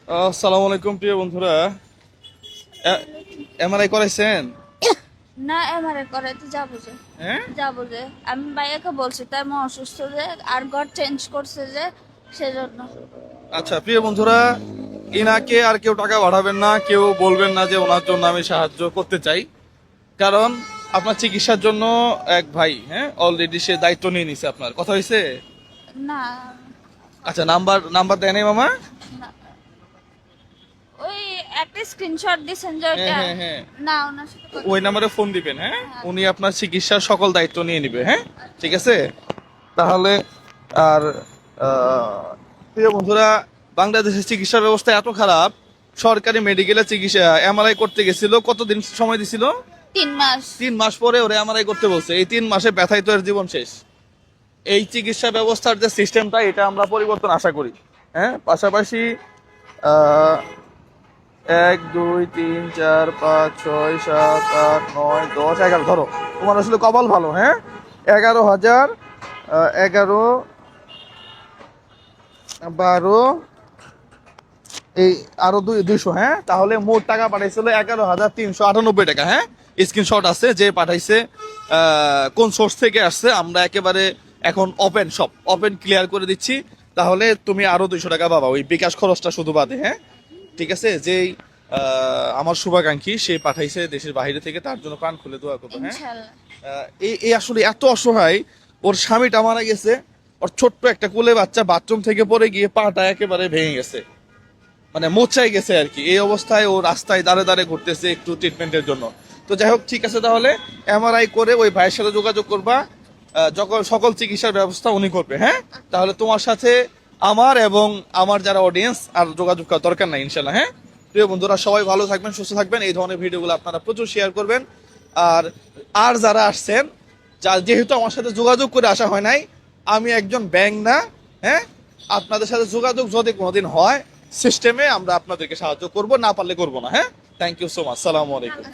আসসালামু আলাইকুম প্রিয় বন্ধুরা। এমআরআই করাইছেন? না, এমআরআই করাইতে যাবো যে। হ্যাঁ, যাবো যে, আমি ভাইয়াকে বলছি তাই মা অসুস্থ যে, আর ঘর চেঞ্জ করছে যে, সেজন্য। আচ্ছা প্রিয় বন্ধুরা, ইনাকে আর কেউ টাকা পাঠাবেন না, কেউ বলবেন না যে ওনার জন্য আমি সাহায্য করতে চাই। কারণ আপনার চিকিৎসার জন্য এক ভাই অলরেডি সে দায়িত্ব নিয়ে নিছে। আপনার কথা হয়েছে? না, আচ্ছা, নাম্বার নাম্বার দেয় নাই মামা? না, ওই একটা স্ক্রিনশট দিছেন যে হ্যাঁ ওইটা। হ্যাঁ হ্যাঁ, না, ওনার সাথে কথা ওই নাম্বারে ফোন দিবেন। হ্যাঁ, উনি আপনার চিকিৎসার সকল দায়িত্ব নিয়ে নিবে। হ্যাঁ, ঠিক আছে। তাহলে আর প্রিয় বন্ধুরা, বাংলাদেশের চিকিৎসা ব্যবস্থা এত খারাপ, সরকারি মেডিকেলে চিকিৎসা এমআরআই করতে গেছিল, কতদিন সময় দিছিল? 3 মাস। 3 মাস পরে ওরা এমআরআই করতে বলছে। এই 3 মাসে ব্যথায় তো এর জীবন শেষ। এই চিকিৎসা ব্যবস্থার যে সিস্টেমটা, এটা আমরা পরিবর্তন আশা করি। হ্যাঁ, পাশাপাশি আহ, 1 2 3 4 5 6 7 8 9 10 11 ধরো, তোমার আসলে কপাল ভালো। হ্যাঁ, 11,000, 11, 12, এই আরো 200। হ্যাঁ, তাহলে মোট টাকা পাঠাইছিল 11,398 টাকা। হ্যাঁ, স্ক্রিনশট আছে যে পাঠাইছে, কোন সোর্স থেকে আসছে আমরা একেবারে এখন ওপেন, সব ওপেন ক্লিয়ার করে দিচ্ছি। তাহলে তুমি আরো 200 টাকা পাবা, ওই বিকাশ খরচটা শুধু বাদে। হ্যাঁ, ঠিক আছে। যেই আমার শুভাকাঙ্ক্ষী সে পাঠাইছে দেশের বাইরে থেকে, তার জন্য প্রাণ খুলে দোয়া করবো। হ্যাঁ, ইনশাআল্লাহ। এই আসলে এত অসহায়, ওর স্বামীটা মারা গেছে, ওর ছোট্ট একটা কোলে বাচ্চা বাথরুম থেকে পড়ে গিয়ে পাটা একেবারে ভেঙে গেছে, মানে মোচাই গেছে আর কি। এই অবস্থায় ও রাস্তায় দাঁড়ে দাঁড়ে ঘুরতেছে একটু ট্রিটমেন্টের জন্য। তো যাই হোক, ঠিক আছে, তাহলে এমআরআই করে ওই ভাইয়ের সাথে যোগাযোগ করবা। যখন সকল চিকিৎসার ব্যবস্থা উনি করবে। হ্যাঁ, তাহলে তোমার সাথে আমার এবং আমার যারা অডিয়েন্স আর যোগাযোগ করার দরকার নাই ইনশাল্লাহ। হ্যাঁ, প্রিয় বন্ধুরা, সবাই ভালো থাকবেন, সুস্থ থাকবেন। এই ধরনের ভিডিওগুলো আপনারা প্রচুর শেয়ার করবেন। আর আর যারা আসছেন, যেহেতু আমার সাথে যোগাযোগ করে আসা হয় নাই, আমি একজন ব্যাংক না। হ্যাঁ, আপনাদের সাথে যোগাযোগ যদি কোনোদিন হয়, সিস্টেমে আমরা আপনাদেরকে সাহায্য করব, না পারলে করব না। হ্যাঁ, থ্যাংক ইউ সো মাচ, সালামু আলাইকুম।